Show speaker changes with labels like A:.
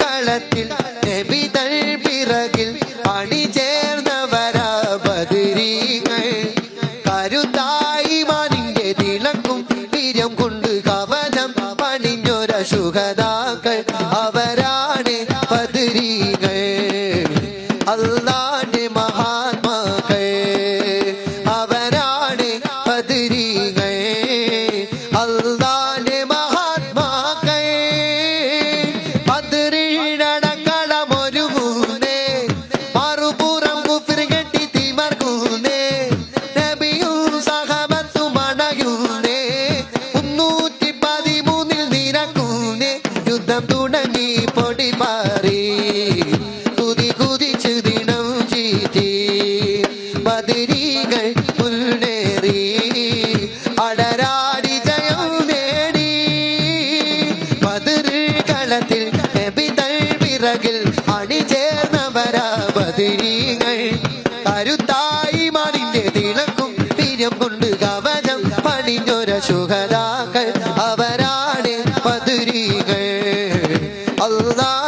A: കളത്തിൽ നബിതൾ പിറകിൽ അണിചേർന്നവരാ ബദരീങ്ങൾ. കരുത്തായി മാനിന്റെ തിളക്കും വീര്യം കൊണ്ട് കവചം പണിഞ്ഞൊര ശുഹദാക്കൾ അവരാണ് ബദരീങ്ങൾ. അല്ലാഹുവിന്റെ മഹാത്മാക്കൾ അവരാണ് ബദരീങ്ങൾ. അല്ലാഹുവിന്റെ മഹാത്മാക്കൾ ബദരീടകളമൊരുങ്ങുന്നേ മറുപുറം കുഫിർ കെട്ടി തിമർക്കുന്നേ നബിയും സഹബത്തും അണയുന്നേ 313 നിരക്കുന്നേ യുദ്ധം തുടങ്ങി പൊടി പാറി കുതി കുതിച്ച് ദിനം ചീറ്റി ബദരീകൾ മുന്നേറി അടരാടി ജയം നേടി. ബദർ കളത്തിൽ നബിതൾ പിറകിൽ അണിചേർന്നവരാ ബദരീങ്ങൾ. കരുത്തായി മാനിന്റെ തിളക്കും വീര്യം കൊണ്ട് കവചം പണിഞ്ഞൊര ശുഹദാക്കൾ അവരാണ് ബദരീകൾ. അല്ലാഹ്